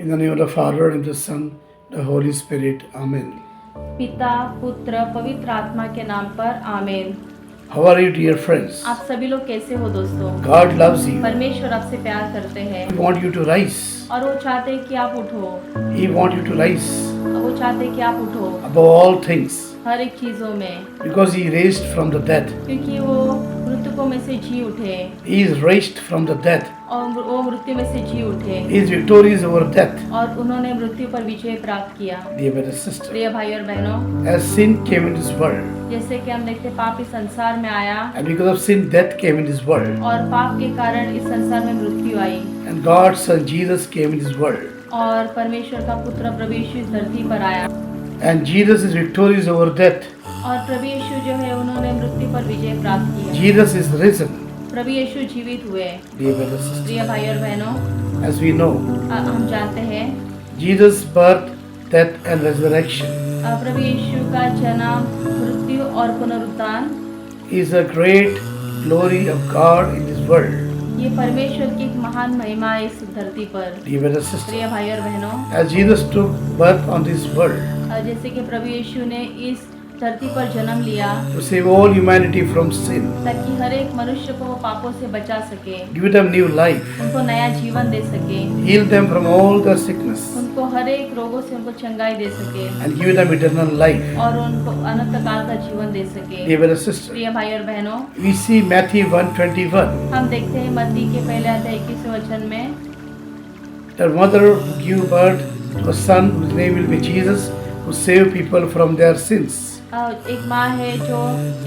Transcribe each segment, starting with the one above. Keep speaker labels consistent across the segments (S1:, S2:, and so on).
S1: In the name of the Father, and the Son, the Holy Spirit. Amen.
S2: पिता पुत्र पवित्र आत्मा के नाम पर आमीन।
S1: How are you, dear friends?
S2: आप सभी लोग कैसे हो दोस्तों?
S1: God loves you.
S2: परमेश्वर आपसे प्यार करते हैं
S1: He wants you to rise.
S2: और वो चाहते हैं कि आप उठो।
S1: He wants you to rise
S2: वो चाहते हैं कि आप उठो
S1: above all things,
S2: हर एक चीजों में,
S1: because He raised from the dead.
S2: क्योंकि वो मृतकों में से जी उठे
S1: He is raised from the dead.
S2: और वो मृत्यु में से जी उठे
S1: He is victorious over death.
S2: और उन्होंने मृत्यु पर विजय प्राप्त किया।
S1: Dear brothers and sisters,
S2: प्रिय भाई और बहनों,
S1: as sin came into this world,
S2: जैसे कि हम देखते पाप इस संसार में आया
S1: and because of sin, death came into this world,
S2: और पाप के कारण इस संसार में मृत्यु आई
S1: and God's Son Jesus came into this world,
S2: और परमेश्वर का पुत्र प्रभु यीशु इस धरती पर आया
S1: and Jesus is victorious over death.
S2: और प्रभु यीशु जो है उन्होंने मृत्यु पर विजय प्राप्त किया।
S1: Jesus is risen.
S2: प्रभु यीशु जीवित हुए।
S1: Dear brothers and sisters,
S2: प्रिय भाई और बहनों,
S1: as we know,
S2: हम जानते हैं
S1: Jesus' birth, death, and resurrection
S2: प्रभु यीशु का जन्म, मृत्यु और पुनरुत्थान
S1: is a great glory of God in this world.
S2: ये परमेश्वर की एक महान महिमा है इस धरती पर।
S1: Dear brothers and sisters,
S2: प्रिय भाई और बहनों,
S1: as Jesus took birth on this world
S2: जैसे कि प्रभु यीशु ने इस धरती पर जन्म लिया
S1: to save all humanity from sin,
S2: ताकि हर एक मनुष्य को वो पापों से बचा सके,
S1: give them new life,
S2: उनको नया जीवन दे सके,
S1: heal them from all their sickness,
S2: उनको हर एक रोगों से उनको चंगाई दे सके
S1: and give them eternal life.
S2: और उनको अनंत काल का जीवन दे सके।
S1: Dear brothers and sisters,
S2: प्रिय भाई और बहनों,
S1: we see Matthew 1:21.
S2: हम देखते हैं मत्ती के पहले अध्याय 21वें वचन में
S1: Their mother will give birth to a son whose name will be Jesus, who save people from their sins.
S2: एक माँ है जो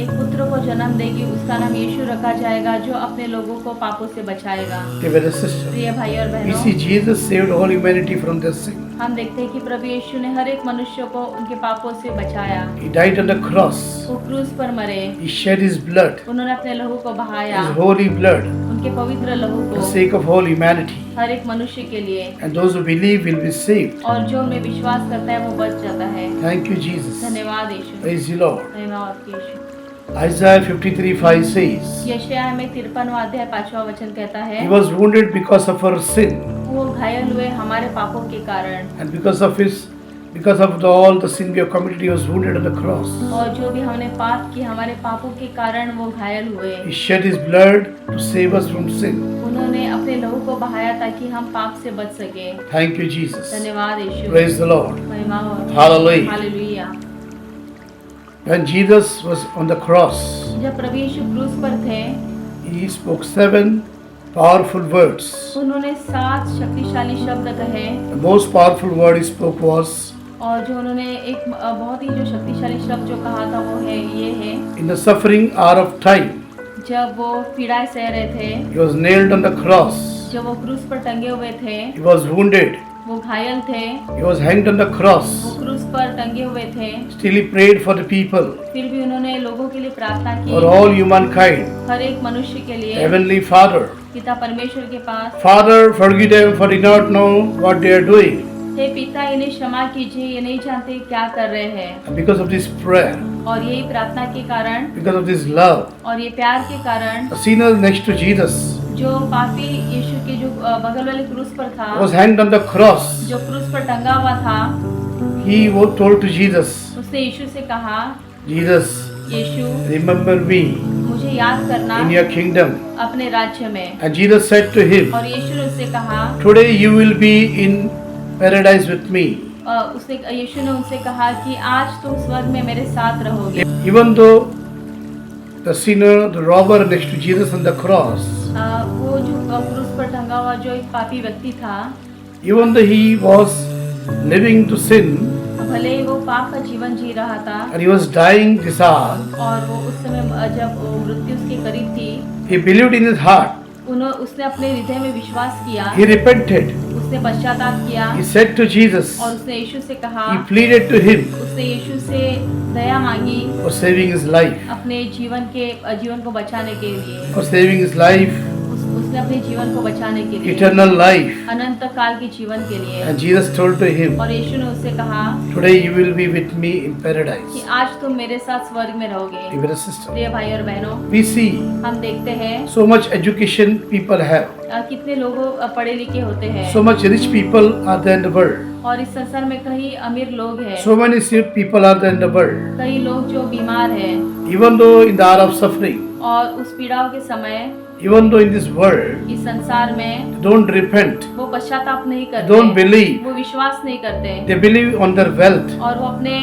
S2: एक पुत्र को जन्म देगी, उसका नाम यीशु रखा जाएगा जो अपने लोगों को पापों से बचाएगा।
S1: Dear brothers and sisters,
S2: प्रिय भाई और
S1: we
S2: बहनों,
S1: see Jesus saved all humanity from their sin.
S2: हम देखते हैं कि प्रभु यीशु ने हर एक मनुष्य को उनके पापों से बचाया।
S1: He died on the cross.
S2: वो क्रूस पर मरे,
S1: He shed his blood,
S2: उन्होंने अपने लहू को बहाया,
S1: his holy blood,
S2: उनके पवित्र लहू
S1: for the
S2: को
S1: sake of all humanity.
S2: हर एक मनुष्य के लिए,
S1: And those who believe will be saved.
S2: और जो उनमें विश्वास करता है वो बच जाता है।
S1: Thank you, Jesus.
S2: धन्यवाद यीशु,
S1: Praise the Lord.
S2: धन्यवाद यीशु।
S1: Isaiah 53:5 says,
S2: यशायाह में 53वां अध्याय 5वां वचन कहता है,
S1: He was wounded because of our sin,
S2: वो घायल हुए हमारे पापों के कारण,
S1: and because of all the sin we have committed, He was wounded on the cross.
S2: और जो भी हमने पाप किए हमारे पापों के कारण वो घायल हुए।
S1: He shed His blood to save us from sin.
S2: उन्होंने अपने लहू को बहाया ताकि हम पाप से बच सके।
S1: Thank you, Jesus.
S2: धन्यवाद यीशु,
S1: Praise the Lord.
S2: महिमा हो।
S1: Hallelujah.
S2: Hallelujah.
S1: When Jesus was on the cross,
S2: जब प्रभु यीशु क्रूस पर थे,
S1: He spoke 7 powerful words.
S2: उन्होंने 7 शक्तिशाली शब्द कहे
S1: The most powerful word He spoke was,
S2: और जो उन्होंने एक बहुत ही जो शक्तिशाली शब्द जो कहा था वो है ये है,
S1: in the suffering hour of time,
S2: जब वो पीड़ाएं सह रहे थे,
S1: He was nailed on the cross.
S2: जब वो क्रूस पर टंगे हुए थे,
S1: He was wounded.
S2: वो घायल थे,
S1: He was hanged on the cross.
S2: वो क्रूस पर टंगे हुए थे,
S1: Still He prayed for the people,
S2: फिर भी उन्होंने लोगों के लिए प्रार्थना
S1: for
S2: की,
S1: all humankind.
S2: हर एक मनुष्य के लिए।
S1: Heavenly Father,
S2: पिता परमेश्वर के पास,
S1: Father, forgive them for they not know what they are doing.
S2: हे पिता इन्हें क्षमा कीजिए, ये नहीं जानते क्या कर रहे हैं।
S1: And because of this prayer,
S2: और यही प्रार्थना के कारण
S1: because of this love,
S2: और ये प्यार के कारण
S1: the sinner next to Jesus
S2: जो पापी यीशु के जो बगल वाले क्रूस पर था,
S1: was hanged on the cross.
S2: जो क्रूस पर टंगा हुआ था,
S1: He was told to Jesus,
S2: उसने यीशु से कहा,
S1: Jesus,
S2: यीशु
S1: remember me
S2: मुझे याद करना
S1: in your kingdom.
S2: अपने राज्य में।
S1: And Jesus said to him,
S2: और यीशु ने उससे कहा,
S1: today you will be in paradise with me.
S2: उसने यीशु ने उनसे कहा कि आज तुम स्वर्ग में मेरे साथ रहोगे।
S1: Even though the sinner, the robber next to Jesus on the cross,
S2: वो जो क्रूस पर टंगा हुआ जो एक पापी व्यक्ति था,
S1: even though he was living to sin
S2: भले ही वो पाप का जीवन जी रहा था
S1: and he was dying this hour,
S2: और वो उस समय जब वो मृत्यु उसके करीब थी,
S1: he believed in his heart.
S2: उसने अपने हृदय में विश्वास किया,
S1: He repented.
S2: उसने पश्चाताप किया
S1: He said to Jesus,
S2: और उसने यीशु से कहा,
S1: he pleaded to him
S2: उसने यीशु से दया मांगी
S1: for saving his life,
S2: अपने जीवन को बचाने के लिए।
S1: for saving his life,
S2: उसने उसने अपने जीवन को बचाने के लिए,
S1: eternal life.
S2: अनंत काल के जीवन के लिए।
S1: And Jesus told to him,
S2: और यीशु ने उससे कहा
S1: today you will be with me in
S2: कि
S1: paradise.
S2: आज तुम मेरे साथ स्वर्ग में रहोगे।
S1: Dear brother, sister,
S2: प्रिय भाई और बहनों,
S1: we see
S2: हम देखते हैं
S1: so much education people have.
S2: कितने लोग पढ़े लिखे होते हैं,
S1: So much rich people are there in the world.
S2: और इस संसार में कई अमीर लोग हैं,
S1: So many sick people are there in the world.
S2: कई लोग जो बीमार हैं,
S1: Even though in the hour of suffering,
S2: और उस पीड़ाओं के समय
S1: even though in this world,
S2: इस संसार में
S1: don't repent,
S2: वो पश्चाताप नहीं करते,
S1: don't believe.
S2: वो विश्वास नहीं करते,
S1: They believe on their wealth.
S2: और वो अपने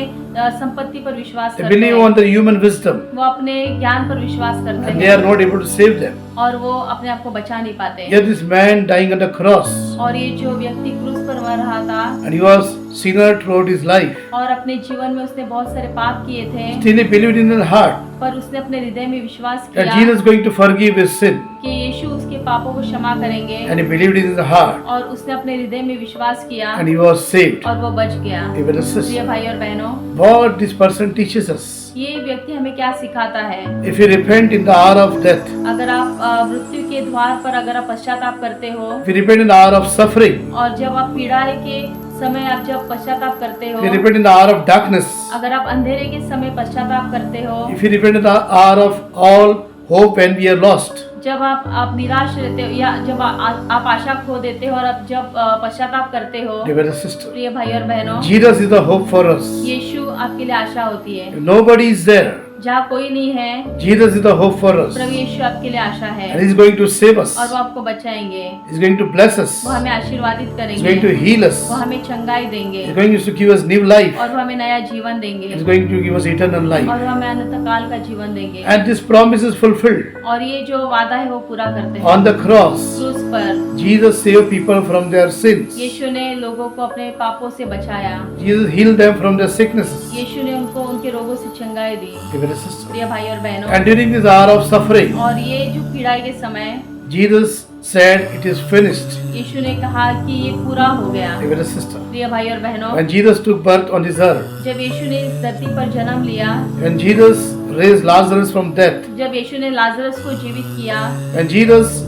S2: संपत्ति पर विश्वास
S1: They
S2: करते
S1: believe
S2: हैं,
S1: on their human wisdom.
S2: वो अपने ज्ञान पर विश्वास करते
S1: And they
S2: हैं,
S1: are not able to save them.
S2: और वो अपने आप को बचा नहीं पाते।
S1: Yet this man dying on the cross,
S2: और ये जो व्यक्ति क्रूस पर मर रहा था,
S1: and he was sinner throughout his life,
S2: और अपने जीवन में उसने बहुत सारे पाप किए थे,
S1: still he believed in his heart
S2: पर उसने अपने हृदय में विश्वास
S1: that
S2: किया
S1: Jesus is going to forgive his sin.
S2: कि यीशु उसके पापों को क्षमा करेंगे,
S1: And he believed in his heart,
S2: और उसने अपने हृदय में विश्वास किया,
S1: and he was saved.
S2: और वो बच गया।
S1: Dear brother,
S2: प्रिय
S1: sister,
S2: भाई और बहनों,
S1: what this person teaches us,
S2: ये व्यक्ति हमें क्या सिखाता है?
S1: if you repent in the hour of death,
S2: अगर आप मृत्यु के द्वार पर अगर आप पश्चाताप करते हो,
S1: if you repent in the hour of suffering,
S2: और जब आप पीड़ाए के समय आप जब पश्चाताप करते
S1: if
S2: हो,
S1: you repent in the hour of darkness,
S2: अगर आप अंधेरे के समय पश्चाताप करते हो,
S1: if you repent in the hour of all hope and we are lost,
S2: जब आप निराश रहते हो, या जब आप आशा खो देते हो, और आप जब पश्चाताप करते हो,
S1: dear brother, sister,
S2: प्रिय भाई और बहनों,
S1: Jesus is the hope for us.
S2: यीशु आपके लिए आशा होती है।
S1: If nobody is there,
S2: जहाँ कोई नहीं है,
S1: Jesus is the hope for us.
S2: प्रभु यीशु आपके लिए आशा है,
S1: And He is going to save us.
S2: और वो आपको बचाएंगे,
S1: He is going to bless us.
S2: वो हमें आशीर्वादित
S1: He is
S2: करेंगे,
S1: going to heal us.
S2: वो हमें चंगाई देंगे,
S1: He is going to give us new life.
S2: और वो हमें नया जीवन
S1: He
S2: देंगे,
S1: is going to give us eternal life.
S2: और वो हमें अनंत काल का जीवन देंगे।
S1: And this promise is fulfilled.
S2: और ये जो वादा है वो पूरा करते हैं।
S1: On the cross,
S2: क्रूस पर
S1: Jesus saved people from their sins.
S2: यीशु ने लोगों को अपने पापों से बचाया,
S1: Jesus healed them from their sicknesses.
S2: यीशु ने उनको उनके रोगों से चंगाई दी।
S1: Dear brother, sister.
S2: प्रिय भाई और बहनों,
S1: And during this hour of suffering,
S2: और ये जो पीड़ाई के समय
S1: Jesus said, "It is finished."
S2: यीशु ने कहा कि ये पूरा हो गया।
S1: Dear brother, sister.
S2: प्रिय भाई और बहनों,
S1: When Jesus took birth on this earth,
S2: जब यीशु ने इस धरती पर जन्म लिया,
S1: when Jesus raised Lazarus from death,
S2: जब यीशु ने लाजरस को जीवित किया,
S1: when Jesus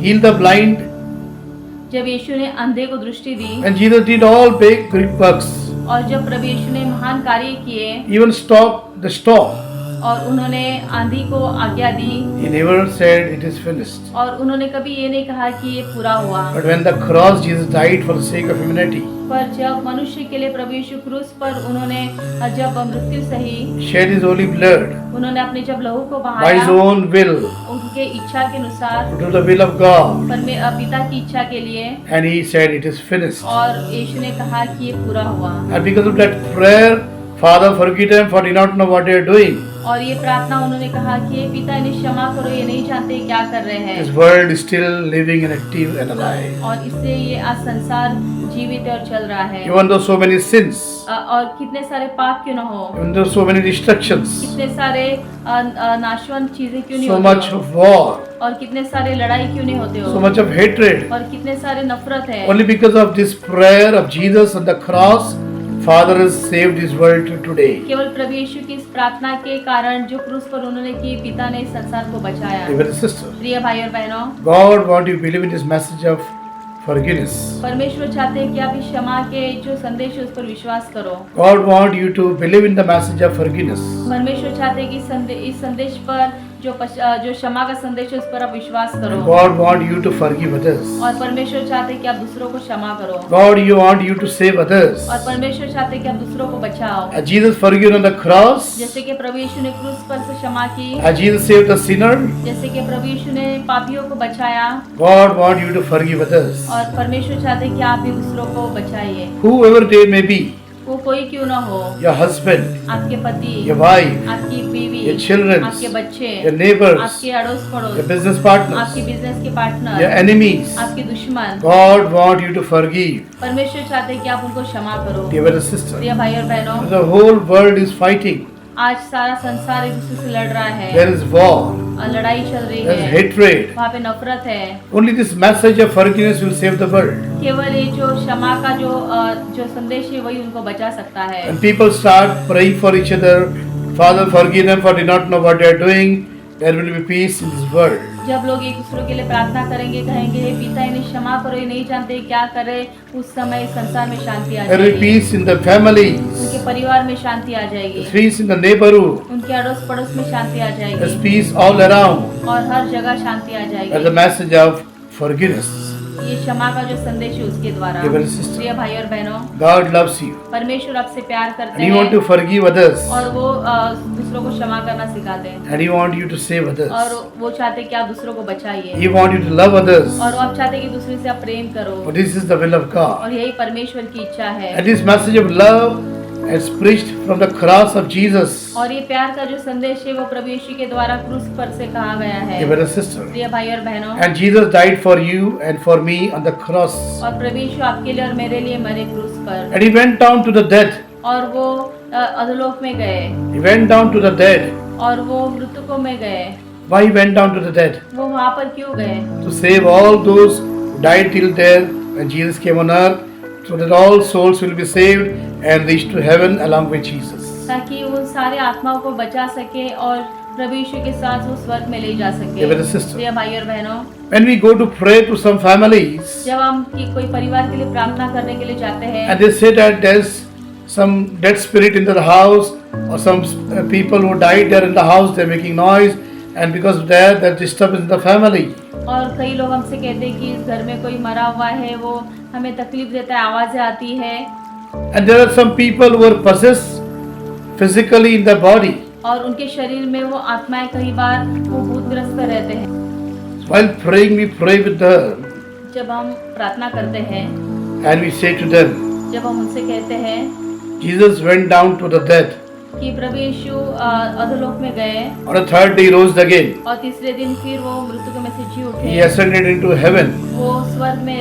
S1: healed the blind,
S2: जब यीशु ने अंधे को दृष्टि दी,
S1: when Jesus did all big great works,
S2: और जब प्रभु यीशु ने महान कार्य किए,
S1: even stopped the storm,
S2: और उन्होंने आंधी को आज्ञा दी,
S1: He never said it is finished.
S2: और उन्होंने कभी ये नहीं कहा कि ये पूरा हुआ।
S1: But when the cross, Jesus died for the sake of humanity,
S2: पर जब मनुष्य के लिए प्रभु यीशु क्रूस पर उन्होंने जब मृत्यु सही,
S1: shed His holy blood
S2: उन्होंने अपने जब लहू को
S1: by
S2: बहाया,
S1: His own will,
S2: उनके इच्छा के अनुसार,
S1: to do the will of God,
S2: पिता की इच्छा के लिए,
S1: and He said it is finished.
S2: और यीशु ने कहा कि ये पूरा हुआ।
S1: And because of that prayer, Father, forgive them for they not know what they are doing.
S2: और ये प्रार्थना उन्होंने कहा कि ये पिता इन्हें क्षमा करो, ये नहीं जानते क्या कर रहे हैं,
S1: This world is still living and active and alive.
S2: और इससे ये आज संसार जीवित है और चल रहा है।
S1: Even though so many sins,
S2: और कितने सारे पाप क्यों न हो,
S1: even though so many destructions,
S2: कितने सारे नाशवंत चीजें क्यों नहीं
S1: so
S2: होती
S1: much
S2: हो,
S1: of war,
S2: और कितने सारे लड़ाई क्यों नहीं होते
S1: so
S2: हो,
S1: much of hatred,
S2: और कितने सारे नफरत है,
S1: only because of this prayer of Jesus on the cross, Father has saved His world to today.
S2: केवल प्रभु यीशु की इस प्रार्थना के कारण जो क्रूस पर उन्होंने की, पिता ने इस संसार को बचाया।
S1: Dear brother, sister,
S2: प्रिय भाई और बहनों,
S1: God wants you to believe in this message of forgiveness.
S2: परमेश्वर चाहते हैं कि आप इस क्षमा के जो संदेश है उस पर विश्वास करो।
S1: God wants you to believe in the message of forgiveness.
S2: परमेश्वर चाहते हैं कि इस संदेश पर जो क्षमा का संदेश है उस पर आप विश्वास करो।
S1: God wants you to forgive others.
S2: और परमेश्वर चाहते हैं कि आप दूसरों को क्षमा करो।
S1: God, you want you to save others.
S2: और परमेश्वर चाहते हैं कि आप दूसरों को बचाओ।
S1: As Jesus forgave on the cross,
S2: जैसे कि प्रभु यीशु ने क्रूस पर से क्षमा की,
S1: as Jesus saved the sinner,
S2: जैसे कि प्रभु यीशु ने पापियों को बचाया,
S1: God wants you to forgive others.
S2: और परमेश्वर चाहते हैं कि आप भी दूसरों को बचाइए,
S1: Whoever they may be,
S2: वो कोई क्यों ना हो,
S1: your husband,
S2: आपके पति,
S1: your wife,
S2: आपकी बीवी,
S1: your children,
S2: आपके बच्चे,
S1: your neighbors,
S2: आपके अड़ोस
S1: your
S2: पड़ोस,
S1: business
S2: आपके
S1: partners,
S2: बिजनेस के
S1: your
S2: पार्टनर,
S1: enemies.
S2: आपके दुश्मन,
S1: God wants you to forgive.
S2: परमेश्वर चाहते हैं कि आप उनको क्षमा करो।
S1: Dear brother, sister,
S2: प्रिय भाई और बहनों,
S1: the whole world is fighting.
S2: आज सारा संसार एक दूसरे से लड़ रहा है,
S1: There is war,
S2: और लड़ाई चल रही
S1: there is
S2: है,
S1: hatred.
S2: वहाँ पे नफरत है।
S1: Only this message of forgiveness will save the world.
S2: केवल ये जो क्षमा का जो संदेश है वही उनको बचा सकता है।
S1: When people start praying for each other, Father, forgive them for they not know what they are doing, there will be peace in this world.
S2: जब लोग एक दूसरे के लिए प्रार्थना करेंगे, कहेंगे हे पिता इन्हें क्षमा करो, ये नहीं जानते क्या करे, उस समय संसार में शांति आ
S1: There will be
S2: जाएगी,
S1: peace in the families.
S2: उनके परिवार में शांति आ जाएगी,
S1: There's peace in the neighborhood.
S2: उनके अड़ोस पड़ोस में शांति आ
S1: There's
S2: जाएगी
S1: peace all around.
S2: और हर जगह शांति आ
S1: That's the
S2: जाएगी।
S1: message of forgiveness.
S2: ये क्षमा का जो संदेश है उसके द्वारा।
S1: Dear brothers and sisters,
S2: प्रिय भाई और बहनों,
S1: God loves you
S2: परमेश्वर आपसे प्यार करते
S1: and He wants to
S2: हैं
S1: forgive others
S2: और वो दूसरों को क्षमा करना सिखाते हैं
S1: and He wants you to save
S2: और
S1: others.
S2: वो चाहते हैं कि आप दूसरों को बचाइए
S1: He wants you to love others.
S2: और वो आप चाहते हैं कि दूसरे से आप प्रेम करो
S1: For this is the will of God.
S2: और यही परमेश्वर की इच्छा है।
S1: And this message of love is preached from the cross of Jesus.
S2: और ये प्यार का जो संदेश है वो प्रभु यीशु के द्वारा क्रूस पर से कहा गया है।
S1: Dear brothers and sisters,
S2: प्रिय भाई और बहनों,
S1: and Jesus died for you and for me on the cross.
S2: और प्रभु यीशु आपके लिए और मेरे लिए मरे क्रूस पर
S1: And He went down to the dead.
S2: और वो अधोलोक में गए
S1: He went down to the dead.
S2: और वो मृतकों में गए।
S1: Why He went down to the dead?
S2: वो वहाँ पर क्यों गए?
S1: To save all those who died till there when Jesus came on earth, so that all souls will be saved and reach to heaven along with Jesus.
S2: ताकि उन सारे आत्माओं को बचा सके और प्रभु यीशु के साथ वो स्वर्ग में ले जा सके।
S1: Dear brothers and sisters,
S2: प्रिय भाई और बहनों,
S1: when we go to pray to some families
S2: जब हम कोई परिवार के लिए प्रार्थना करने के लिए जाते हैं
S1: and they say that there's some dead spirit in their house or some people who died there in the house, they're making noise, and because of that, that disturbance in the family.
S2: और कई लोग हमसे कहते हैं कि इस घर में कोई मरा हुआ है, वो हमें तकलीफ देता है, आवाजें आती है।
S1: And there are some people who are possessed physically in their body.
S2: और उनके शरीर में वो आत्माएं कई बार वो भूतग्रस्त रहते हैं।
S1: While praying, we pray with them
S2: जब हम प्रार्थना करते हैं,
S1: and we say to them,
S2: जब हम उनसे कहते हैं
S1: Jesus went down to the dead.
S2: कि प्रभु यीशु अधोलोक में गए
S1: On the third day, he rose again.
S2: और तीसरे दिन फिर वो मृतकों में से जी
S1: He
S2: उठे,
S1: ascended into heaven.
S2: वो स्वर्ग में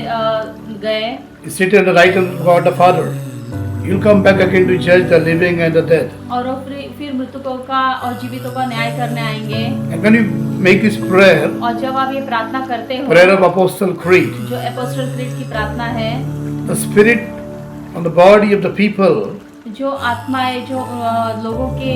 S2: गए
S1: He seated on the right hand of God the Father. He will come back again to judge the living and the dead.
S2: और वो फिर मृतकों का और जीवितों का न्याय करने आएंगे।
S1: And when you make this prayer,
S2: और जब आप ये प्रार्थना करते हो,
S1: prayer of Apostle Creed,
S2: जो एपोस्टल क्रीड की प्रार्थना है,
S1: the spirit on the body of the people
S2: जो आत्माएं जो लोगों के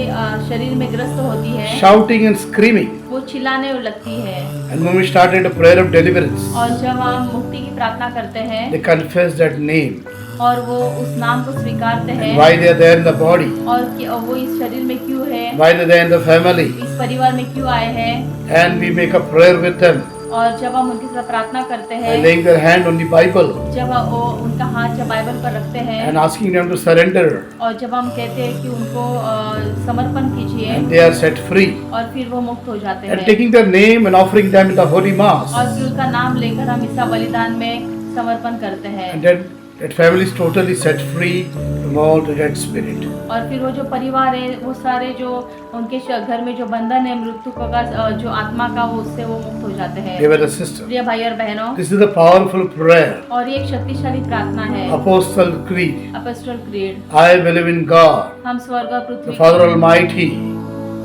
S2: शरीर में ग्रस्त होती है,
S1: shouting and screaming.
S2: वो चिल्लाने लगती है।
S1: And when we started a prayer of deliverance,
S2: और जब हम मुक्ति की प्रार्थना करते हैं
S1: they confess that name
S2: और वो उस नाम को स्वीकारते हैं
S1: and why they are there in the body,
S2: और वो इस शरीर में क्यों है,
S1: why they are there in the family,
S2: इस परिवार में क्यों आए हैं,
S1: and we make a prayer with them
S2: और जब हम उनके साथ प्रार्थना करते
S1: by
S2: हैं,
S1: laying their hand on the Bible
S2: जब वो उनका हाथ जब बाइबल पर रखते हैं
S1: and asking them to surrender,
S2: और जब हम कहते हैं कि उनको समर्पण कीजिए
S1: and they are set free.
S2: और फिर वो मुक्त हो जाते
S1: And
S2: हैं
S1: taking their name and offering them in the Holy Mass,
S2: और फिर उनका नाम लेकर हम ईसा बलिदान में समर्पण करते हैं
S1: and then that family is totally set free from all the dead spirit.
S2: और फिर वो जो परिवार है वो सारे जो उनके घर में जो बंधन है मृत्यु का जो आत्मा का वो उससे वो मुक्त हो जाते हैं।
S1: Dear brothers and sisters,
S2: प्रिय भाई और बहनों,
S1: this is a powerful prayer.
S2: और ये एक शक्तिशाली प्रार्थना है।
S1: Apostle Creed.
S2: Apostle creed,
S1: I believe in God,
S2: हम स्वर्ग और
S1: the
S2: पृथ्वी
S1: Father Almighty,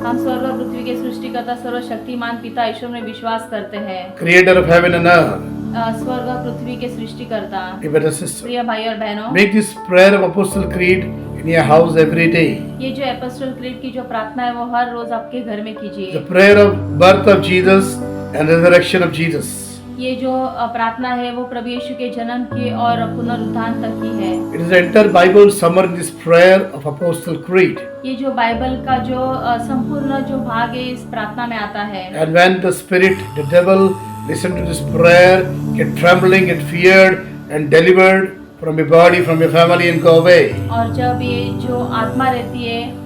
S2: हम स्वर्ग और पृथ्वी के सृष्टिकर्ता सर्वशक्तिमान पिता ईश्वर में विश्वास करते हैं।
S1: Creator of heaven and earth.
S2: स्वर्ग और पृथ्वी के सृष्टिकर्ता।
S1: Dear brothers and sisters,
S2: प्रिय भाई और बहनों,
S1: make this prayer of Apostle Creed in your house every day.
S2: ये जो अपोस्टल क्रीड की जो प्रार्थना है वो हर रोज आपके घर में
S1: The
S2: कीजिए।
S1: prayer of birth of Jesus and resurrection of Jesus.
S2: ये जो प्रार्थना है वो प्रभु यीशु के जन्म की और पुनरुत्थान तक की है।
S1: It is the entire Bible summarized in this prayer of Apostle Creed.
S2: ये जो बाइबल का जो संपूर्ण जो भाग है इस प्रार्थना में आता है।
S1: And when the spirit, the devil, listen to this prayer, get trembling, get feared, and delivered from your body, from your family, and go away.
S2: और जब ये जो आत्मा रहती है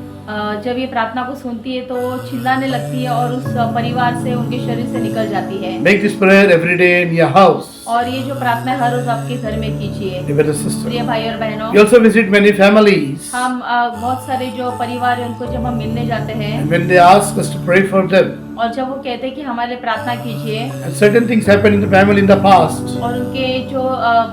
S2: जब ये प्रार्थना को सुनती है तो वो चिल्लाने लगती है और उस परिवार से उनके शरीर से निकल जाती है।
S1: Make this prayer every day in your house.
S2: और ये जो प्रार्थना है हर रोज आपके घर में कीजिए।
S1: Dear brothers and sisters,
S2: प्रिय भाई और बहनों,
S1: we also visit many families.
S2: हम बहुत सारे जो परिवार है उनको जब हम मिलने जाते हैं
S1: And when they ask us to pray for them,
S2: और जब वो कहते हैं कि हमारे लिए प्रार्थना कीजिए
S1: and certain things happened in the family in the past,
S2: और उनके जो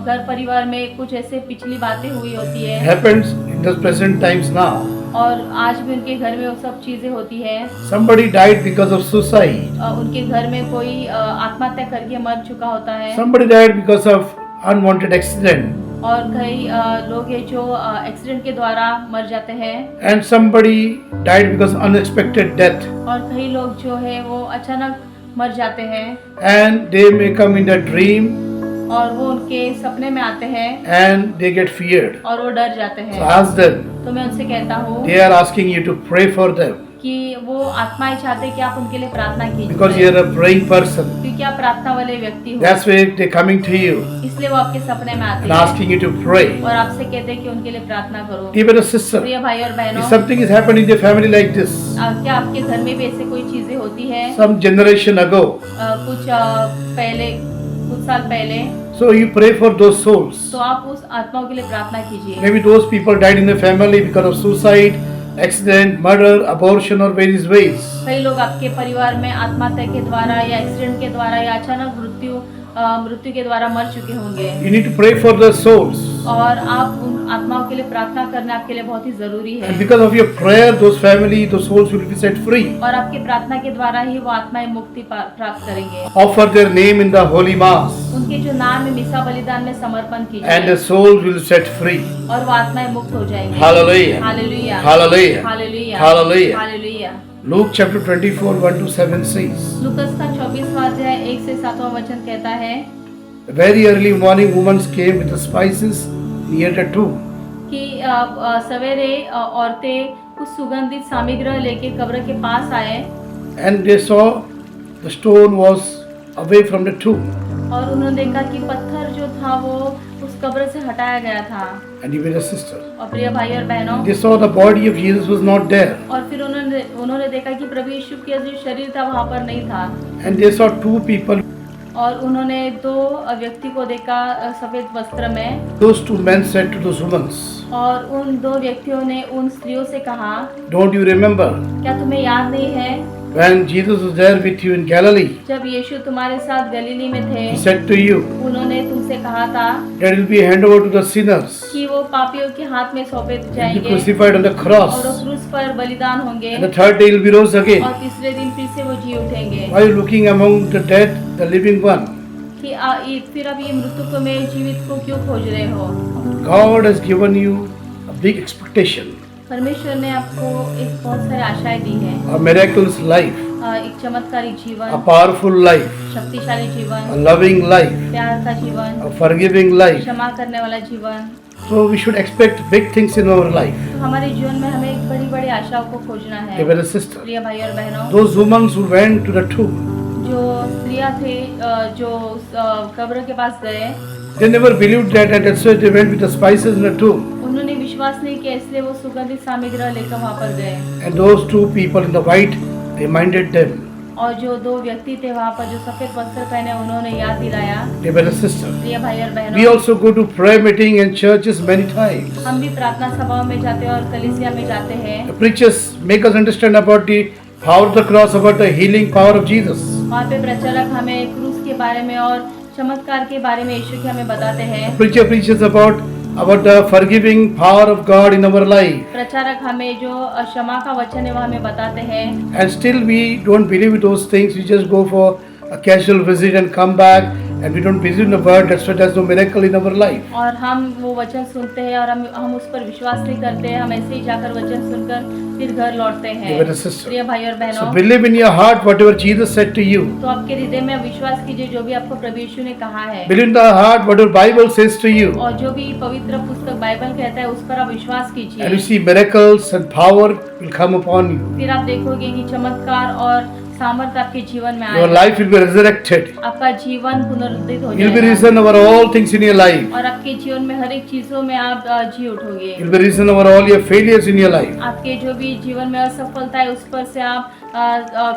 S2: घर परिवार में कुछ ऐसे पिछली बातें हुई होती है
S1: happens in the present times now.
S2: और आज भी उनके घर में वो सब चीजें होती है।
S1: Somebody died because of suicide.
S2: उनके घर में कोई आत्महत्या करके मर चुका होता है
S1: Somebody died because of unwanted accident.
S2: और कई लोग हैं जो एक्सीडेंट के द्वारा मर जाते हैं
S1: And somebody died because unexpected death.
S2: और कई लोग जो है वो अचानक मर जाते हैं
S1: and they may come in a dream
S2: और वो उनके सपने में आते हैं
S1: and they get feared.
S2: और वो डर जाते
S1: So
S2: हैं।
S1: ask them.
S2: तो मैं उनसे कहता हूँ
S1: They are asking you to pray for them
S2: कि वो आत्माएं चाहते हैं कि आप उनके लिए प्रार्थना
S1: because you
S2: कीजिए,
S1: are a praying person.
S2: क्योंकि आप प्रार्थना वाले व्यक्ति हो,
S1: That's why they're coming to you
S2: इसलिए वो आपके सपने में आते
S1: and
S2: हैं
S1: asking you to pray.
S2: और आपसे कहते हैं कि उनके लिए प्रार्थना करो।
S1: Dear brother, sister,
S2: प्रिय भाई और
S1: if
S2: बहनों,
S1: something is happening in your family like this,
S2: क्या आपके घर में भी ऐसे कोई चीजें होती है
S1: some generation ago,
S2: कुछ साल पहले,
S1: so you pray for those souls.
S2: तो आप उस आत्माओं के लिए प्रार्थना कीजिए।
S1: Maybe those people died in the family because of suicide, accident, murder, abortion or various ways.
S2: कई लोग आपके परिवार में आत्महत्या के द्वारा या एक्सीडेंट के द्वारा या अचानक मृत्यु के द्वारा मर चुके होंगे
S1: You need to pray for the souls.
S2: और आप उन आत्माओं के लिए प्रार्थना करना आपके लिए बहुत ही जरूरी है
S1: And because of your prayer, those family, those souls will be set free.
S2: और आपकी प्रार्थना के द्वारा ही वो आत्माएं मुक्ति प्राप्त करेंगे।
S1: Offer their name in the holy mass
S2: उनके जो नाम है मिसा बलिदान में समर्पण
S1: and
S2: कीजिए
S1: the souls will set free.
S2: और वो आत्माएं मुक्त हो जाएंगी।
S1: Hallelujah.
S2: Hallelujah,
S1: Hallelujah.
S2: Hallelujah,
S1: Hallelujah.
S2: Hallelujah.
S1: Luke chapter 24, 1 to 7 says,
S2: लूकस का 24वां अध्याय 1 से 7वां वचन कहता है
S1: very early morning women came with the spices near the tomb.
S2: कि सवेरे औरतें कुछ सुगंधित सामग्री लेके कब्र के पास आए
S1: And they saw the stone was away from the tomb.
S2: और उन्होंने देखा कि पत्थर जो था वो उस कब्र से हटाया गया था।
S1: And you were a sister.
S2: और प्रिय भाई और बहनों,
S1: They saw the body of Jesus was not there.
S2: और फिर उन्होंने देखा कि प्रभु यीशु का जो शरीर था वहाँ पर नहीं था
S1: And they saw two people.
S2: और उन्होंने दो व्यक्ति को देखा सफेद वस्त्र में
S1: Those two men said to those women,
S2: और उन दो व्यक्तियों ने उन स्त्रियों से कहा,
S1: don't you remember
S2: क्या तुम्हें याद नहीं है
S1: when Jesus was there with you in Galilee?
S2: जब यीशु तुम्हारे साथ गलीली में थे,
S1: He said to you,
S2: उन्होंने तुमसे कहा था
S1: that will be handed over to the sinners
S2: कि वो पापियों के हाथ में सौंपे
S1: and be
S2: जाएंगे
S1: crucified on the
S2: और वो
S1: cross.
S2: क्रूस पर बलिदान होंगे
S1: And the third day he will be rose again.
S2: और तीसरे दिन फिर से वो जी उठेंगे।
S1: Why are you looking among the dead, the living one?
S2: कि फिर अब ये मृत्यु में जीवित को क्यों खोज रहे हो?
S1: God has given you a big expectation,
S2: परमेश्वर ने आपको एक बहुत सारी आशाएं दी है,
S1: a miraculous life,
S2: एक चमत्कारी
S1: a
S2: जीवन,
S1: powerful life,
S2: शक्तिशाली
S1: a
S2: जीवन,
S1: loving life,
S2: प्यार का जीवन,
S1: a forgiving life.
S2: क्षमा करने वाला जीवन।
S1: So we should expect big things in our life.
S2: तो हमारे जीवन में हमें एक बड़ी बड़ी आशाओं को खोजना है।
S1: Dear brother, sister,
S2: प्रिय भाई और बहनों,
S1: those women who went to the tomb,
S2: जो स्त्रियां थे जो कब्र के पास गए,
S1: they never believed that, and that's why they went with the spices in the tomb.
S2: उन्होंने विश्वास नहीं किया, इसलिए वो सुगंधित सामग्री लेकर वहां पर गए।
S1: And those two people in the white reminded them.
S2: और जो दो व्यक्ति थे वहां पर जो सफेद वस्त्र पहने, उन्होंने याद दिलाया।
S1: Dear brother, sister,
S2: प्रिय भाई और
S1: we
S2: बहनों,
S1: also go to prayer meeting and churches many times.
S2: हम भी प्रार्थना सभाओं में जाते हैं और कलीसिया में जाते हैं।
S1: The preachers make us understand about the power of the cross, about the healing power of Jesus.
S2: वहाँ पे प्रचारक हमें क्रूस के बारे में और चमत्कार के बारे में यीशु के हमें बताते हैं।
S1: Preacher preaches about the forgiving power of God in our life.
S2: प्रचारक हमें जो क्षमा का वचन है वो हमें बताते हैं।
S1: And still we don't believe those things. We just go for a casual visit and come back, and we don't believe in the word. That's why there's no miracle in our life.
S2: और हम वो वचन सुनते हैं और हम उस पर विश्वास नहीं करते हैं। हम ऐसे ही जाकर वचन सुनकर फिर घर लौटते हैं।
S1: Dear brother, sister,
S2: प्रिय भाई और
S1: so
S2: बहनों,
S1: believe in your heart whatever Jesus said to you.
S2: तो आपके हृदय में विश्वास कीजिए जो भी आपको प्रभु यीशु ने कहा है,
S1: Believe in the heart whatever Bible says to you.
S2: और जो भी पवित्र पुस्तक बाइबल कहता है उस पर आप विश्वास
S1: And you
S2: कीजिए।
S1: see miracles and power will come upon you.
S2: फिर आप देखोगे कि चमत्कार और सामर्थ्य आपके जीवन में
S1: Your
S2: आएगा।
S1: life will be resurrected.
S2: आपका जीवन पुनरुद्धित हो
S1: You'll be
S2: जाएगा
S1: risen over all things in your life.
S2: और आपके जीवन में हर एक चीजों में आप जी उठोगे।
S1: You'll be risen over all your failures in your life.
S2: आपके जो भी जीवन में असफलता है उस पर से आप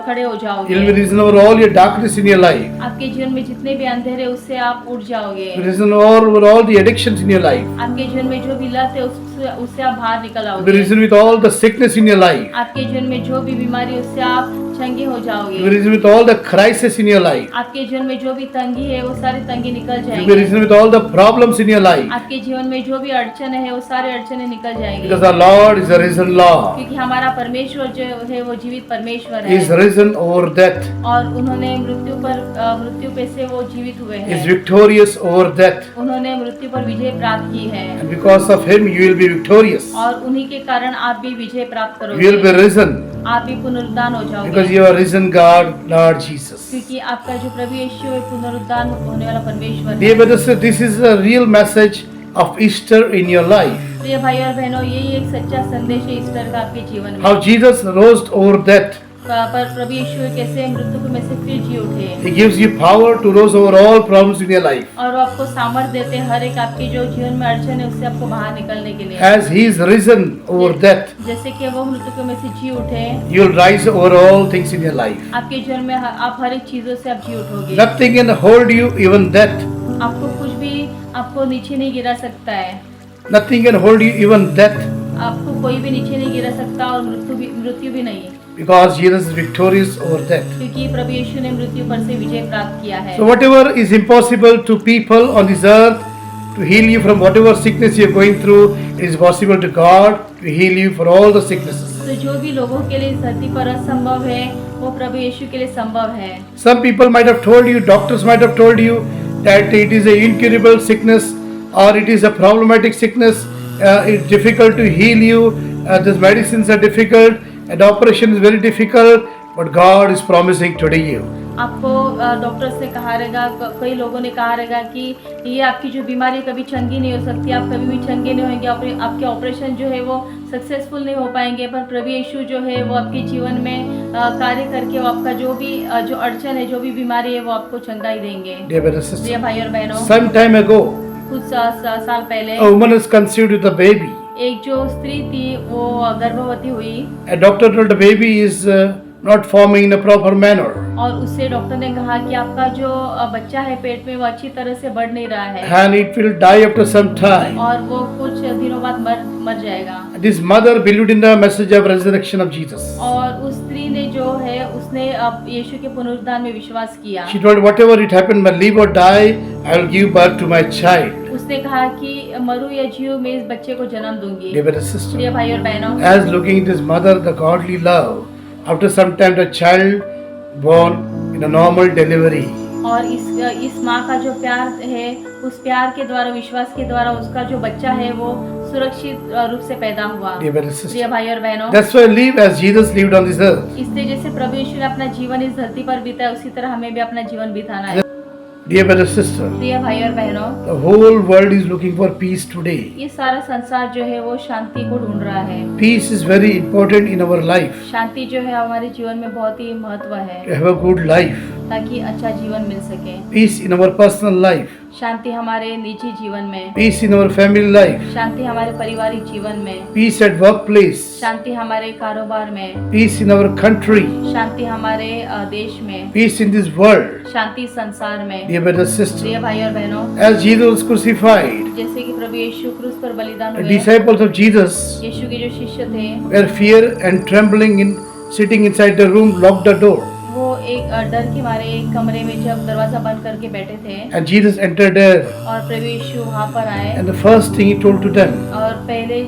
S2: खड़े हो
S1: You'll be
S2: जाओगे।
S1: risen over all your darkness in your life.
S2: आपके जीवन में जितने भी अंधेरे उससे आप उठ जाओगे।
S1: You'll be risen over all the addictions in your life.
S2: आपके जीवन में जो भी लत है उससे आप बाहर निकल
S1: You'll be
S2: आओगे।
S1: risen with all the sickness in your life.
S2: आपके जीवन में जो भी बीमारी उससे आप चंगे हो
S1: You'll be
S2: जाओगे।
S1: risen with all the crisis in your life.
S2: आपके जीवन में जो भी तंगी है वो सारी तंगी निकल
S1: You'll be
S2: जाएगी।
S1: risen with all the problems in your life.
S2: आपके जीवन में जो भी अड़चन है वो सारी अड़चने निकल जाएगी।
S1: Because our Lord is a risen Lord.
S2: क्योंकि हमारा परमेश्वर जो है वो जीवित परमेश्वर
S1: He is
S2: है
S1: risen over death.
S2: और उन्होंने मृत्यु पे से वो जीवित हुए
S1: He is
S2: हैं।
S1: victorious over death.
S2: उन्होंने मृत्यु पर विजय प्राप्त की है
S1: And because of Him, you will be victorious.
S2: और उन्हीं के कारण आप भी विजय प्राप्त
S1: You will be
S2: करोगे।
S1: risen.
S2: आप भी पुनरुद्धान हो
S1: because
S2: जाओगे,
S1: you are risen God, Lord Jesus.
S2: क्योंकि आपका जो प्रभु यीशु है पुनरुद्धान होने वाला परमेश्वर
S1: Dear
S2: है।
S1: brothers, this is a real message of Easter in your life.
S2: प्रिय भाई और बहनों, यही एक सच्चा संदेश है ईस्टर का आपके जीवन में।
S1: How Jesus rose over death.
S2: पर प्रभु यीशु कैसे मृत्यु में से फिर जी उठे,
S1: He gives you power to rose over all problems in your life.
S2: और वो आपको सामर्थ्य देते हैं हर एक आपकी जो जीवन में अड़चन है उससे आपको बाहर निकलने के लिए।
S1: As He is risen over death,
S2: जैसे कि वो मृत्यु में से जी उठे,
S1: you will rise over all things in your life.
S2: आपके जीवन में आप हर एक चीजों से आप जी उठोगे।
S1: Nothing can hold you, even death.
S2: आपको कुछ भी आपको नीचे नहीं गिरा सकता है,
S1: Nothing can hold you, even death,
S2: आपको कोई भी नीचे नहीं गिरा सकता, और मृत्यु भी नहीं,
S1: because Jesus is victorious over death.
S2: क्योंकि प्रभु यीशु ने मृत्यु पर से विजय प्राप्त किया है।
S1: So whatever is impossible to people on this earth to heal you from whatever sickness you are going through, it is possible to God to heal you for all the sicknesses.
S2: तो जो भी लोगों के लिए इस धरती पर असंभव है वो प्रभु यीशु के लिए संभव है।
S1: Some people might have told you, doctors might have told you that it is a incurable sickness or it is a problematic sickness. It's difficult to heal you. The medicines are difficult and operation is very difficult. But God is promising today you.
S2: आपको doctors ने कहा रहेगा, कई लोगों ने कहा रहेगा कि ये आपकी जो बीमारी कभी चंगी नहीं हो सकती, आप कभी भी चंगे नहीं होंगे, आपके ऑपरेशन जो है वो सक्सेसफुल नहीं हो पाएंगे। पर प्रभु यीशु जो है वो आपके जीवन में कार्य करके वो आपका जो भी जो अड़चन है, जो भी बीमारी है, वो आपको चंगाई देंगे।
S1: Dear brothers and
S2: प्रिय
S1: sisters,
S2: भाई और बहनों,
S1: some time ago,
S2: कुछ साल पहले
S1: a woman is conceived with a baby.
S2: एक जो स्त्री थी वो गर्भवती हुई,
S1: A doctor told the baby is not forming in a proper manner.
S2: और उससे डॉक्टर ने कहा कि आपका जो बच्चा है पेट में वो अच्छी तरह से बढ़ नहीं रहा है,
S1: And it will die after some time.
S2: और वो कुछ दिनों बाद मर जाएगा।
S1: This mother believed in the message of resurrection of Jesus.
S2: और उस स्त्री ने जो है उसने अब यीशु के पुनरुद्धान में विश्वास किया।
S1: She told, whatever it happened, may live or die, I will give birth to my child.
S2: उसने कहा कि मरूं या जीऊं मैं इस बच्चे को जन्म दूंगी।
S1: Dear brothers and sisters,
S2: प्रिय भाई और बहनों,
S1: as looking at this mother, the godly love, after some time the child born in a normal delivery.
S2: और इस माँ का जो प्यार है, उस प्यार के द्वारा, विश्वास के द्वारा उसका जो बच्चा है वो सुरक्षित रूप से पैदा हुआ।
S1: Dear brothers and
S2: प्रिय
S1: sisters,
S2: भाई और बहनों,
S1: that's why live as Jesus lived on this earth.
S2: इसलिए जैसे प्रभु यीशु ने अपना जीवन इस धरती पर बिताया, उसी तरह हमें भी अपना जीवन बिताना है।
S1: Dear brothers and sisters,
S2: प्रिय भाई और बहनों,
S1: the whole world is looking for peace today.
S2: ये सारा संसार जो है वो शांति को ढूंढ रहा है।
S1: Peace is very important in our life.
S2: शांति जो है हमारे जीवन में बहुत ही महत्व है,
S1: To have a good life.
S2: ताकि अच्छा जीवन मिल सके।
S1: Peace in our personal life.
S2: शांति हमारे निजी जीवन में,
S1: Peace in our family life.
S2: शांति हमारे पारिवारिक जीवन में,
S1: Peace at workplace.
S2: शांति हमारे कारोबार में,
S1: Peace in our country.
S2: शांति हमारे देश में,
S1: Peace in this world.
S2: शांति संसार में।
S1: Dear brothers and sisters,
S2: प्रिय भाई और बहनों,
S1: as Jesus was crucified,
S2: जैसे कि प्रभु यीशु क्रूस पर बलिदान
S1: the
S2: हुए,
S1: disciples of Jesus
S2: यीशु के जो शिष्य थे
S1: were fear and trembling in sitting inside the room, locked the door.
S2: वो एक डर के मारे एक कमरे में जब दरवाजा बंद करके बैठे थे,
S1: And Jesus entered there.
S2: और प्रभु यीशु वहाँ पर आए,
S1: And the first thing he told to them,
S2: और पहले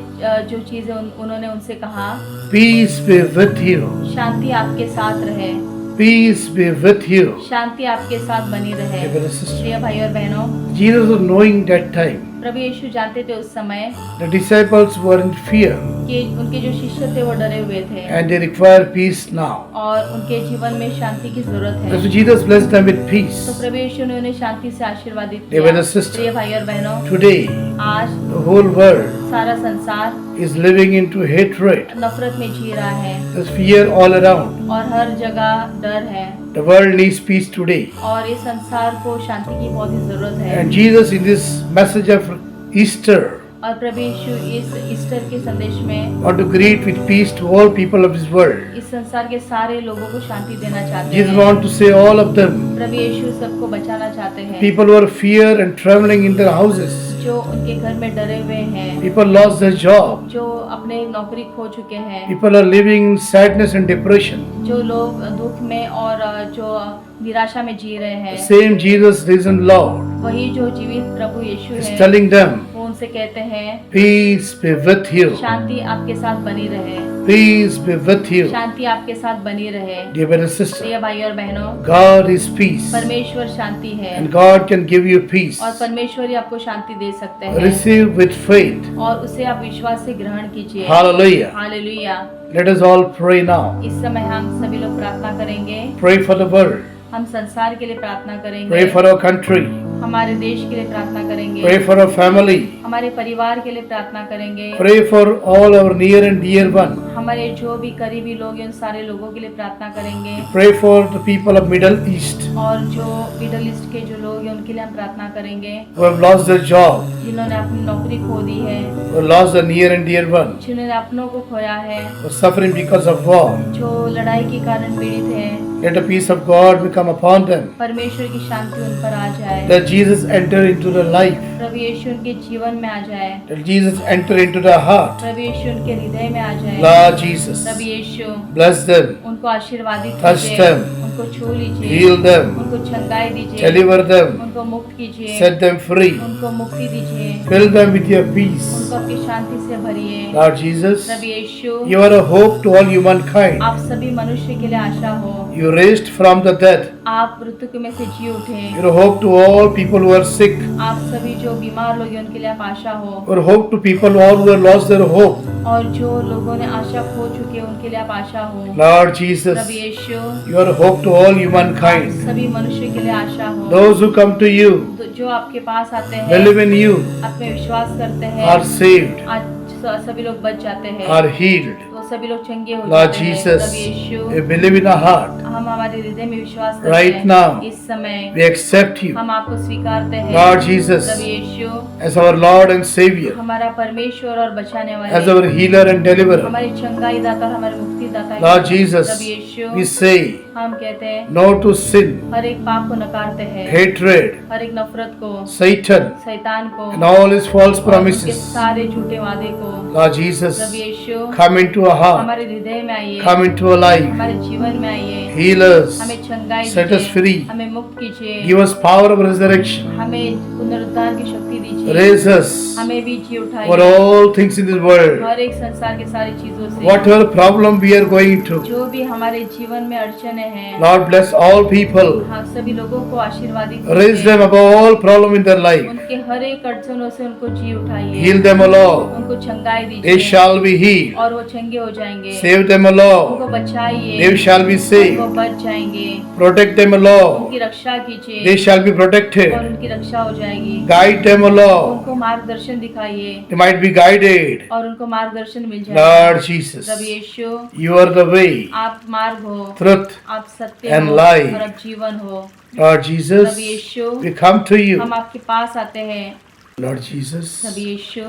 S2: जो चीजें उन्होंने उनसे कहा,
S1: peace be with you.
S2: शांति आपके साथ रहे,
S1: Peace be with you.
S2: शांति आपके साथ बनी रहे।
S1: Dear brothers and sisters,
S2: प्रिय भाई और बहनों,
S1: Jesus was knowing that time.
S2: प्रभु यीशु जानते थे उस समय
S1: The disciples were in fear
S2: कि उनके जो शिष्य थे वो डरे हुए थे,
S1: and they require peace now.
S2: और उनके जीवन में शांति की जरूरत है।
S1: So Jesus blessed them with peace.
S2: तो प्रभु यीशु ने उन्हें शांति से आशीर्वादित
S1: Dear
S2: किया।
S1: brothers and sisters,
S2: प्रिय भाई और बहनों,
S1: Today,
S2: आज
S1: the whole world
S2: सारा संसार
S1: is living into hatred.
S2: नफरत में जी रहा है,
S1: There's fear all around.
S2: और हर जगह डर है,
S1: The world needs peace today.
S2: और इस संसार को शांति की बहुत ही जरूरत है।
S1: And Jesus, in this message of Easter,
S2: और प्रभु यीशु इस ईस्टर के संदेश में
S1: want to greet with peace to all people of this world.
S2: इस संसार के सारे लोगों को शांति देना चाहते
S1: Jesus
S2: हैं।
S1: want to say all of them.
S2: प्रभु यीशु सबको बचाना चाहते हैं,
S1: People who are fear and trembling in their houses.
S2: जो उनके घर में डरे हुए हैं,
S1: People lost their job.
S2: जो अपने नौकरी खो चुके हैं,
S1: People are living in sadness and depression.
S2: जो लोग दुख में और जो निराशा में जी रहे हैं,
S1: Same Jesus, risen Lord,
S2: वही जो जीवित प्रभु यीशु
S1: is
S2: है,
S1: telling them,
S2: वो उनसे कहते हैं
S1: peace be with you.
S2: शांति आपके साथ बनी रहे।
S1: Peace be with you.
S2: शांति आपके साथ बनी रहे।
S1: Dear brother and sister,
S2: प्रिय भाई और बहनों,
S1: God is peace.
S2: परमेश्वर शांति है
S1: And God can give you peace.
S2: और परमेश्वर ही आपको शांति दे सकते हैं।
S1: Receive with faith.
S2: और उसे आप विश्वास से ग्रहण कीजिए।
S1: Hallelujah.
S2: Hallelujah.
S1: Let us all pray now.
S2: इस समय हम सभी लोग प्रार्थना करेंगे।
S1: Pray for the world.
S2: हम संसार के लिए प्रार्थना करेंगे।
S1: Pray for our country.
S2: हमारे देश के लिए प्रार्थना करेंगे।
S1: Pray for our family.
S2: हमारे परिवार के लिए प्रार्थना करेंगे।
S1: Pray for all our near and dear one.
S2: हमारे जो भी करीबी लोग हैं उन सारे लोगों के लिए प्रार्थना करेंगे।
S1: Pray for the people of Middle East
S2: और जो मिडल ईस्ट के जो लोग हैं उनके लिए हम प्रार्थना करेंगे।
S1: who have lost their job,
S2: जिन्होंने अपनी नौकरी खो दी है,
S1: who have lost their near and dear one,
S2: जिन्होंने अपनों को खोया है,
S1: who are suffering because of war.
S2: जो लड़ाई के कारण पीड़ित है,
S1: Let the peace of God become upon them.
S2: परमेश्वर की शांति उन पर आ जाए।
S1: Let Jesus enter into their life.
S2: प्रभु यीशु उनके जीवन में आ जाए।
S1: Let Jesus enter into their heart.
S2: प्रभु यीशु उनके हृदय में आ जाए।
S1: Lord Jesus,
S2: प्रभु यीशु
S1: bless them,
S2: उनको आशीर्वादित
S1: Touch
S2: कीजिए,
S1: them.
S2: उनको छू लीजिए,
S1: heal them,
S2: उनको चंगाई दीजिए,
S1: deliver them,
S2: उनको मुक्त कीजिए,
S1: set them free,
S2: उनको मुक्ति दीजिए,
S1: fill them with your peace.
S2: उनको अपनी शांति से भरिए।
S1: Lord Jesus,
S2: Prabhu Yeshu
S1: you are a hope to all humankind.
S2: आप सभी मनुष्य के लिए आशा हो।
S1: You raised from the dead.
S2: आप मृत्यु में से जी उठे।
S1: You're a hope to all people who are sick.
S2: आप सभी जो बीमार लोग हैं उनके लिए आप आशा हो।
S1: You're a hope to people all who have lost their hope.
S2: और जो लोगों ने आशा खो चुके हैं उनके लिए आप आशा हो।
S1: Lord Jesus,
S2: Prabhu Yeshu
S1: you are a hope to all humankind.
S2: सभी मनुष्य के लिए आशा हो।
S1: Those who come to you,
S2: तो जो आपके पास आते हैं,
S1: believe in you,
S2: आप में विश्वास करते हैं,
S1: are saved,
S2: आज सभी लोग बच जाते हैं,
S1: are healed.
S2: तो सभी लोग चंगे हो
S1: Lord
S2: जाते हैं।
S1: Jesus,
S2: Prabhu Yeshu
S1: we believe in our heart.
S2: हम हमारे हृदय में विश्वास करते
S1: Right
S2: हैं।
S1: now,
S2: इस समय
S1: We accept you
S2: हम आपको स्वीकारते हैं।
S1: Lord Jesus,
S2: Prabhu Yeshu
S1: as our Lord and Savior,
S2: हमारा परमेश्वर और बचाने
S1: as
S2: वाले,
S1: our healer and deliverer.
S2: हमारी चंगाई दाता और हमारे मुक्ति दाता।
S1: Lord Jesus,
S2: Prabhu Yeshu
S1: we say
S2: हम कहते हैं
S1: no to sin,
S2: हर एक पाप को नकारते हैं,
S1: hatred,
S2: हर एक नफरत को,
S1: Satan,
S2: शैतान को
S1: and all his false
S2: और उसके
S1: promises.
S2: सारे झूठे वादे को।
S1: Lord Jesus,
S2: Prabhu Yeshu
S1: come into our heart,
S2: हमारे हृदय में आइए,
S1: come into our life,
S2: हमारे जीवन में आइए,
S1: heal us,
S2: हमें चंगाई
S1: set us
S2: दीजिए,
S1: free,
S2: हमें मुक्त कीजिए,
S1: give us power of resurrection,
S2: हमें पुनरुद्धार की शक्ति दीजिए,
S1: raise us
S2: हमें भी जी
S1: for
S2: उठाइए
S1: all things in this world.
S2: हर एक संसार के सारी चीजों से।
S1: Whatever problem we are going through,
S2: जो भी हमारे जीवन में अड़चने हैं,
S1: Lord bless all people,
S2: हाँ सभी लोगों को आशीर्वादित
S1: raise
S2: कीजिए।
S1: them above all problem in their life,
S2: उनके हर एक अड़चनों से उनको जी उठाइए,
S1: heal them along,
S2: उनको चंगाई
S1: they
S2: दीजिए
S1: shall be healed,
S2: और वो चंगे हो जाएंगे।
S1: save them
S2: उनको
S1: along,
S2: बचाइए,
S1: they shall be
S2: वो
S1: saved,
S2: बच जाएंगे,
S1: protect them along,
S2: उनकी रक्षा कीजिए
S1: they shall be
S2: और
S1: protected,
S2: उनकी रक्षा हो जाएगी।
S1: guide them along,
S2: उनको मार्गदर्शन दिखाइए
S1: they might be guided.
S2: और उनको मार्गदर्शन मिल जाएगा।
S1: Lord Jesus,
S2: Prabhu Yeshu
S1: you are the way,
S2: आप मार्ग हो,
S1: truth,
S2: आप सत्य
S1: and
S2: हो
S1: life.
S2: और आप जीवन हो।
S1: Lord
S2: Prabhu
S1: Jesus,
S2: Yeshu
S1: we come to you.
S2: हम आपके पास आते हैं।
S1: Lord Jesus,
S2: Prabhu Yeshu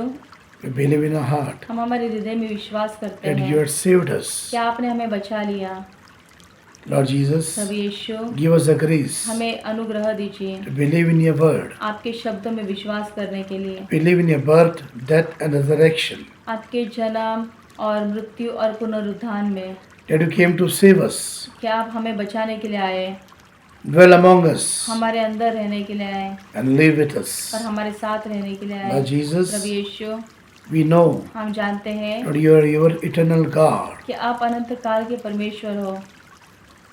S1: we believe in our heart
S2: हम हमारे हृदय में विश्वास करते
S1: that you
S2: हैं
S1: have saved us.
S2: कि आपने हमें बचा लिया।
S1: Lord Jesus,
S2: Prabhu Yeshu
S1: give us the grace
S2: हमें अनुग्रह दीजिए
S1: to believe in your word,
S2: आपके शब्दों में विश्वास करने के लिए,
S1: believe in your birth, death, and resurrection.
S2: आपके जन्म और मृत्यु और पुनरुत्थान में,
S1: That you came to save us,
S2: कि आप हमें बचाने के लिए आए,
S1: dwell among us,
S2: हमारे अंदर रहने के लिए आए
S1: and live with us.
S2: और हमारे साथ रहने के लिए आए।
S1: Lord Jesus,
S2: Prabhu Yeshu
S1: we know
S2: हम जानते हैं
S1: that you are your eternal God.
S2: कि आप अनंत काल के परमेश्वर हो।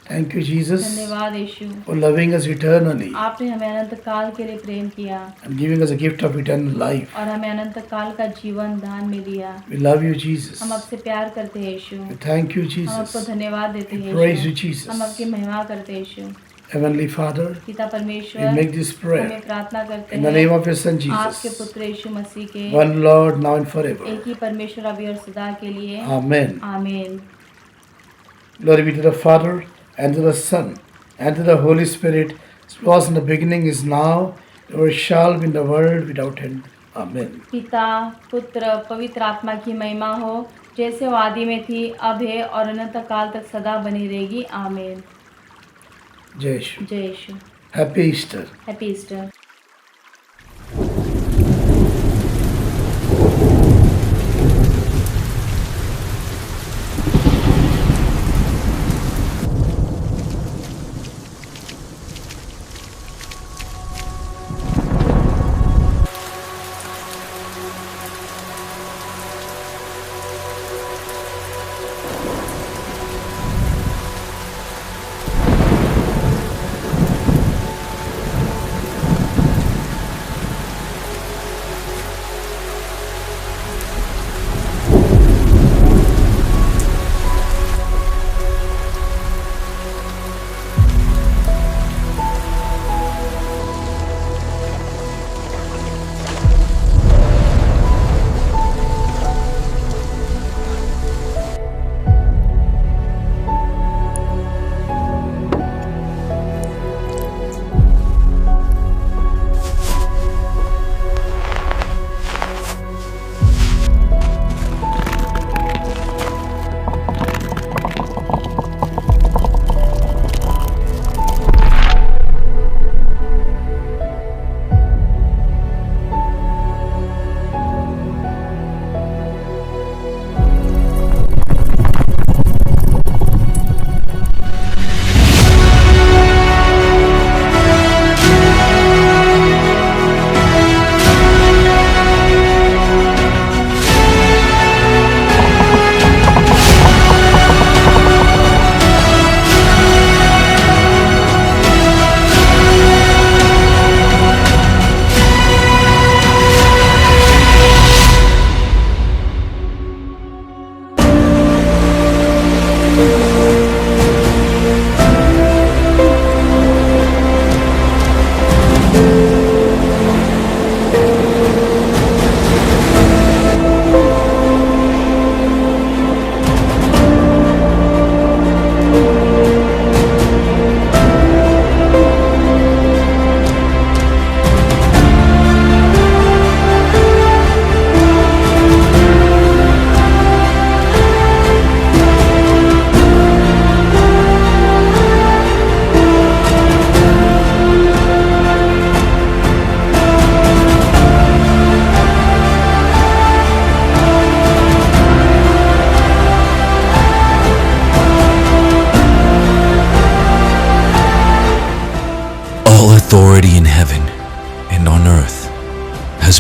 S1: Thank you, Jesus,
S2: धन्यवाद यीशु,
S1: for loving us eternally
S2: आपने हमें अनंत काल के लिए प्रेम किया
S1: and giving us a gift of eternal life.
S2: और हमें अनंत काल का जीवन दान में दिया।
S1: We love you, Jesus.
S2: हम आपसे प्यार करते हैं यीशु,
S1: We thank you,
S2: हम आपको
S1: Jesus.
S2: धन्यवाद देते हैं
S1: Praise you,
S2: यीशु, हम
S1: Jesus.
S2: आपकी महिमा करते हैं यीशु।
S1: Heavenly Father,
S2: पिता
S1: we
S2: परमेश्वर
S1: make this prayer
S2: हमें प्रार्थना करते
S1: in the name
S2: हैं
S1: of your Son
S2: आपके
S1: Jesus,
S2: पुत्र यीशु मसीह के
S1: one Lord, now and forever.
S2: एक ही परमेश्वर अभी और सदा के लिए।
S1: Amen.
S2: आमीन।
S1: Glory be to the Father, and to the Son, and to the Holy Spirit, as was in the beginning, is now, ever shall be in the world without end. Amen.
S2: पिता पुत्र पवित्र आत्मा की महिमा हो, जैसे वो आदि में थी, अब है और अनंत काल तक सदा बनी रहेगी। आमीन।
S1: Jai Shri.
S2: जय यीशु।
S1: Happy Easter.
S2: Happy Easter.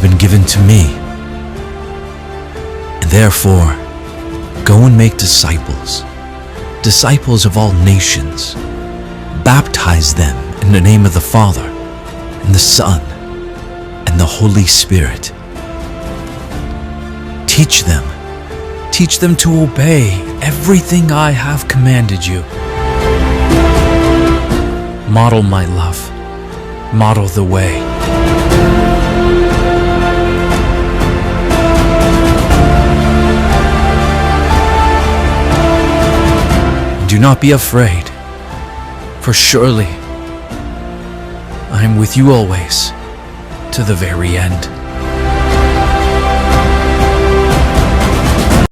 S3: been given to me. And therefore, go and make disciples, disciples of all nations. Baptize them in the name of the Father, and the Son, and the Holy Spirit. Teach them to obey everything I have commanded you. Model my love, model the way. Do not be afraid, for surely I am with you always, to the very end.